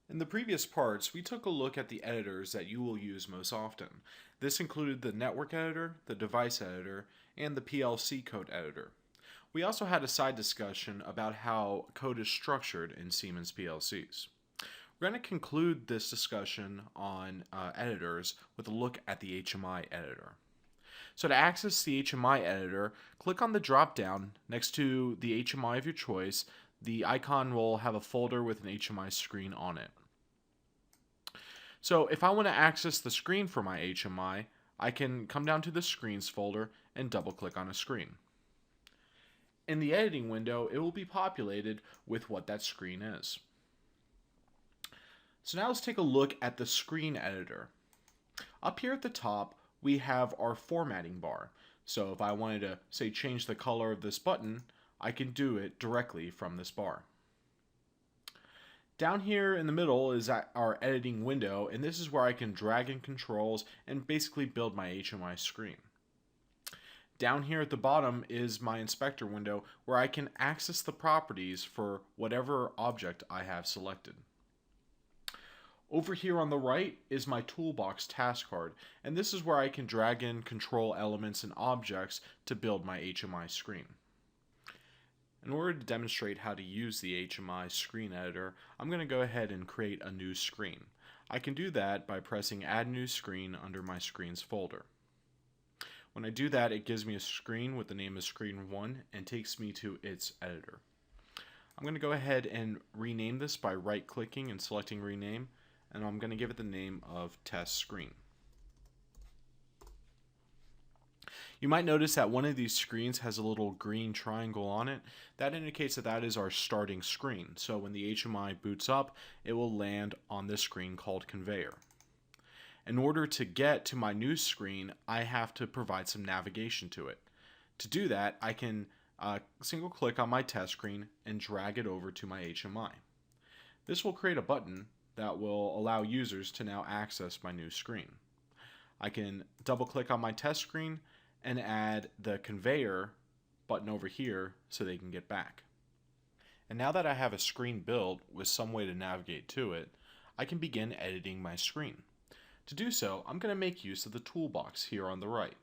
In the previous parts, we took a look at the editors that you will use most often. This included the network editor, the device editor, and the PLC code editor. We also had a side discussion about how code is structured in Siemens PLCs. We're going to conclude this discussion on editors with a look at the HMI editor. So to access the HMI editor, click on the drop down next to the HMI of your choice. The icon will have a folder with an HMI screen on it. So if I want to access the screen for my HMI, I can come down to the Screens folder and double click on a screen. In the editing window, it will be populated with what that screen is. So now let's take a look at the screen editor. Up here at the top, we have our formatting bar. So if I wanted to, say, change the color of this button, I can do it directly from this bar. Down here in the middle is our editing window, and this is where I can drag in controls and basically build my HMI screen. Down here at the bottom is my inspector window where I can access the properties for whatever object I have selected. Over here on the right is my Toolbox task card, and this is where I can drag in control elements and objects to build my HMI screen. In order to demonstrate how to use the HMI Screen Editor, I'm going to go ahead and create a new screen. I can do that by pressing Add New Screen under my Screens folder. When I do that, it gives me a screen with the name of Screen 1 and takes me to its editor. I'm going to go ahead and rename this by right-clicking and selecting Rename, and I'm going to give it the name of Test Screen. You might notice that one of these screens has a little green triangle on it. That indicates that that is our starting screen. So when the HMI boots up, it will land on this screen called Conveyor. In order to get to my new screen, I have to provide some navigation to it. To do that, I can single click on my test screen and drag it over to my HMI. This will create a button that will allow users to now access my new screen. I can double click on my test screen and add the conveyor button over here so they can get back. And now that I have a screen built with some way to navigate to it, I can begin editing my screen. To do so, I'm going to make use of the toolbox here on the right.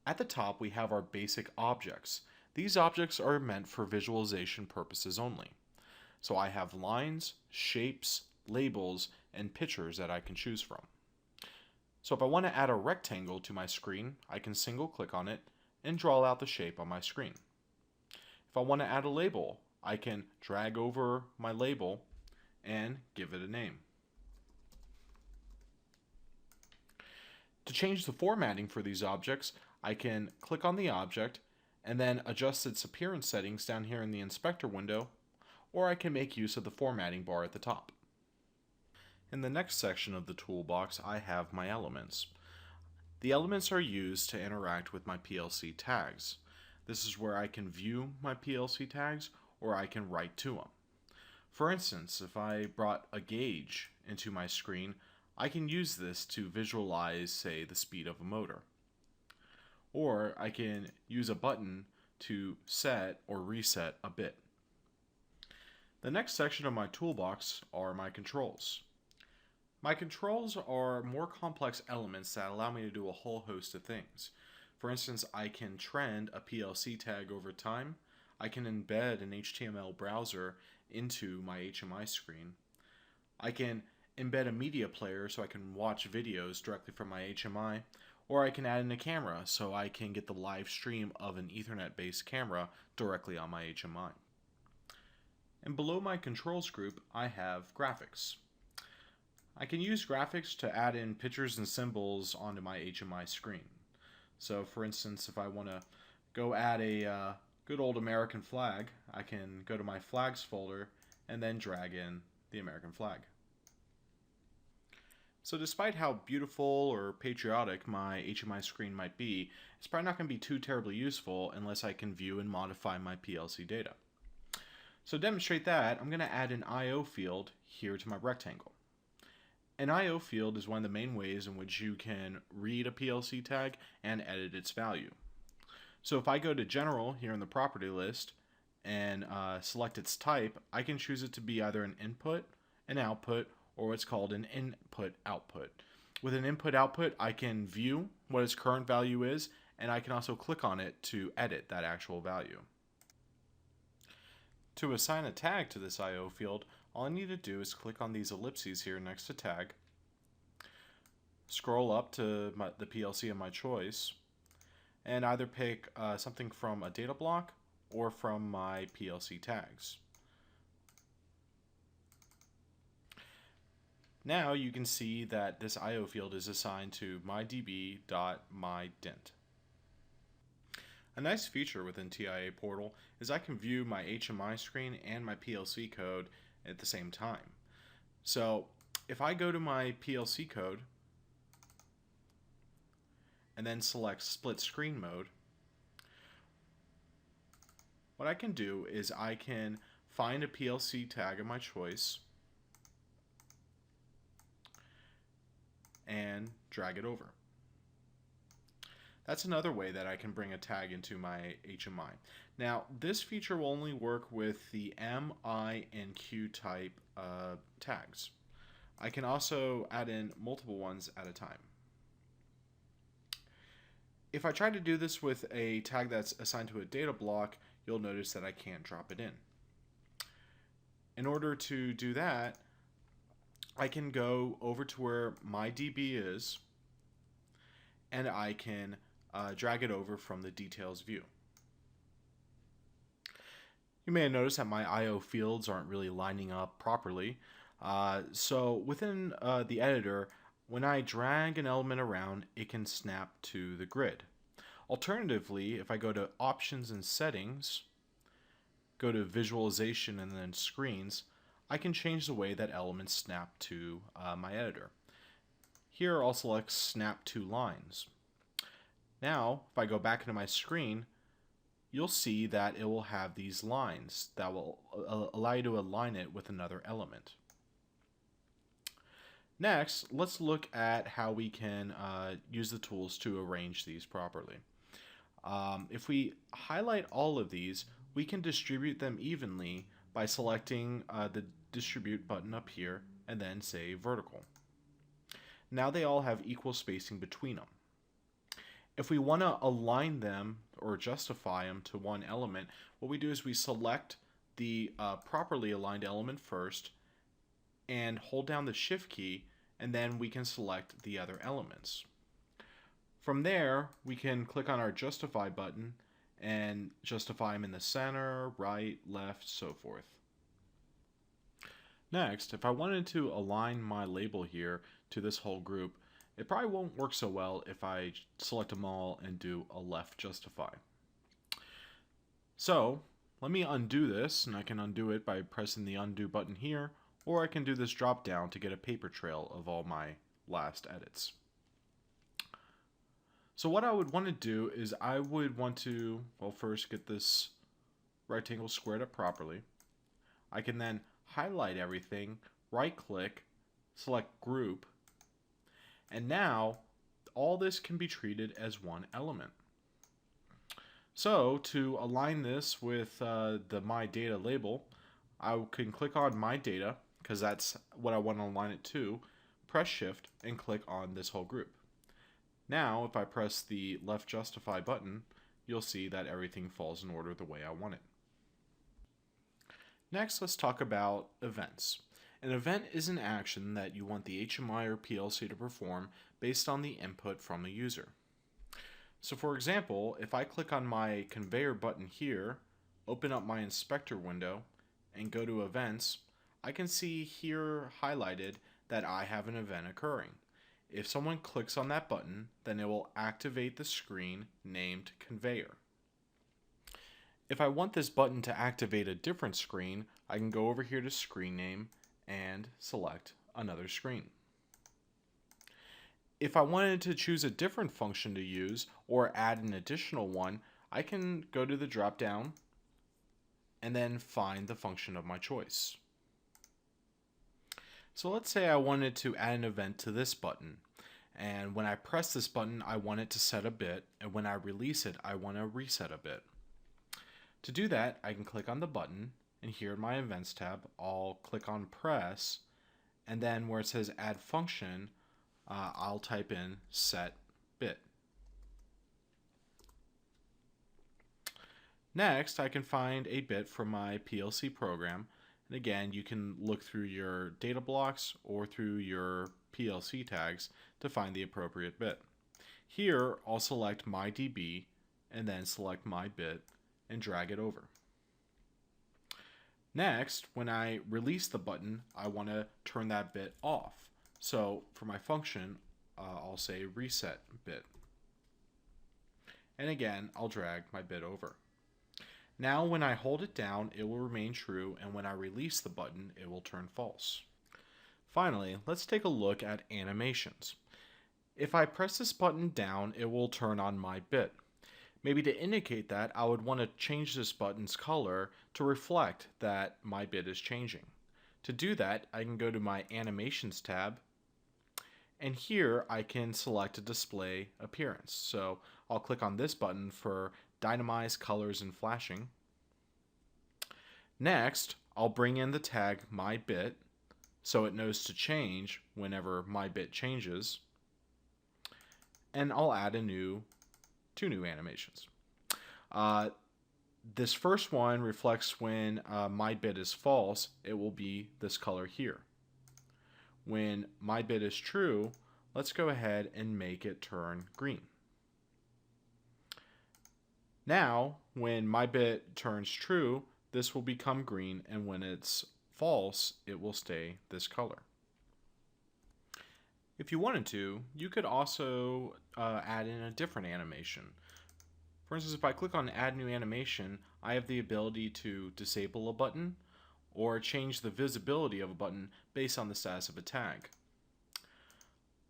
At the top, we have our basic objects. These objects are meant for visualization purposes only. So I have lines, shapes, labels, and pictures that I can choose from. So if I want to add a rectangle to my screen, I can single click on it and draw out the shape on my screen. If I want to add a label, I can drag over my label and give it a name. To change the formatting for these objects, I can click on the object and then adjust its appearance settings down here in the inspector window, or I can make use of the formatting bar at the top. In the next section of the toolbox, I have my elements. The elements are used to interact with my PLC tags. This is where I can view my PLC tags or I can write to them. For instance, if I brought a gauge into my screen, I can use this to visualize, say, the speed of a motor. Or I can use a button to set or reset a bit. The next section of my toolbox are my controls. My controls are more complex elements that allow me to do a whole host of things. For instance, I can trend a PLC tag over time. I can embed an HTML browser into my HMI screen. I can embed a media player so I can watch videos directly from my HMI, or I can add in a camera so I can get the live stream of an Ethernet-based camera directly on my HMI. And below my controls group, I have graphics. I can use graphics to add in pictures and symbols onto my HMI screen. So for instance, if I want to go add a good old American flag, I can go to my flags folder and then drag in the American flag. So despite how beautiful or patriotic my HMI screen might be, it's probably not going to be too terribly useful unless I can view and modify my PLC data. So to demonstrate that, I'm going to add an I/O field here to my rectangle. An I/O field is one of the main ways in which you can read a PLC tag and edit its value. So if I go to General here in the property list and select its type, I can choose it to be either an input, an output, or what's called an input-output. With an input-output, I can view what its current value is, and I can also click on it to edit that actual value. To assign a tag to this I/O field, all I need to do is click on these ellipses here next to tag, scroll up to the PLC of my choice, and either pick something from a data block or from my PLC tags. Now you can see that this I/O field is assigned to mydb.mydint. A nice feature within TIA Portal is I can view my HMI screen and my PLC code at the same time. So if I go to my PLC code and then select split screen mode, what I can do is I can find a PLC tag of my choice and drag it over. That's another way that I can bring a tag into my HMI. Now, this feature will only work with the M, I, and Q type tags. I can also add in multiple ones at a time. If I try to do this with a tag that's assigned to a data block, you'll notice that I can't drop it in. In order to do that, I can go over to where my DB is, and I can drag it over from the details view. You may have noticed that my I/O fields aren't really lining up properly. So within the editor, when I drag an element around, it can snap to the grid. Alternatively, if I go to Options and Settings, go to Visualization and then Screens, I can change the way that elements snap to my editor. Here I'll select Snap to Lines. Now, if I go back into my screen, you'll see that it will have these lines that will allow you to align it with another element. Next, let's look at how we can use the tools to arrange these properly. If we highlight all of these, we can distribute them evenly by selecting the Distribute button up here and then say Vertical. Now they all have equal spacing between them. If we want to align them or justify them to one element, what we do is we select the properly aligned element first and hold down the Shift key, and then we can select the other elements. From there, we can click on our Justify button and justify them in the center, right, left, so forth. Next, if I wanted to align my label here to this whole group, it probably won't work so well if I select them all and do a left justify. So let me undo this, and I can undo it by pressing the undo button here, or I can do this drop down to get a paper trail of all my last edits. So what I would want to do is I would want to, well, first get this rectangle squared up properly. I can then highlight everything, right click, select group, and now all this can be treated as one element. So to align this with the My Data label, I can click on My Data, because that's what I want to align it to, press Shift, and click on this whole group. Now, if I press the left justify button, you'll see that everything falls in order the way I want it. Next, let's talk about events. An event is an action that you want the HMI or PLC to perform based on the input from the user. So for example, if I click on my conveyor button here, open up my inspector window, and go to events, I can see here highlighted that I have an event occurring. If someone clicks on that button, then it will activate the screen named conveyor. If I want this button to activate a different screen, I can go over here to screen name and select another screen. If I wanted to choose a different function to use or add an additional one, I can go to the drop down and then find the function of my choice. So let's say I wanted to add an event to this button, and when I press this button I want it to set a bit, and when I release it I want to reset a bit. To do that, I can click on the button, and here in my Events tab I'll click on Press, and then where it says add function, I'll type in set bit. Next, I can find a bit from my PLC program. And again, you can look through your data blocks or through your PLC tags to find the appropriate bit. Here, I'll select my DB and then select my bit and drag it over. Next, when I release the button, I want to turn that bit off. So for my function, I'll say reset bit. And again, I'll drag my bit over. Now when I hold it down, it will remain true, and when I release the button, it will turn false. Finally, let's take a look at animations. If I press this button down, it will turn on my bit. Maybe to indicate that, I would want to change this button's color to reflect that my bit is changing. To do that, I can go to my Animations tab, and here I can select a display appearance. So I'll click on this button for Dynamize Colors and Flashing. Next, I'll bring in the tag myBit so it knows to change whenever my bit changes. And I'll add two new animations. This first one reflects when my bit is false, it will be this color here. When my bit is true, let's go ahead and make it turn green. Now, when my bit turns true, this will become green, and when it's false, it will stay this color. If you wanted to, you could also add in a different animation. For instance, if I click on Add New Animation, I have the ability to disable a button or change the visibility of a button based on the status of a tag.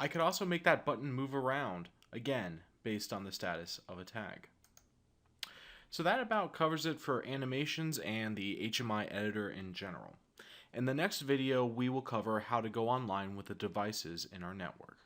I could also make that button move around, again, based on the status of a tag. So that about covers it for animations and the HMI editor in general. In the next video, we will cover how to go online with the devices in our network.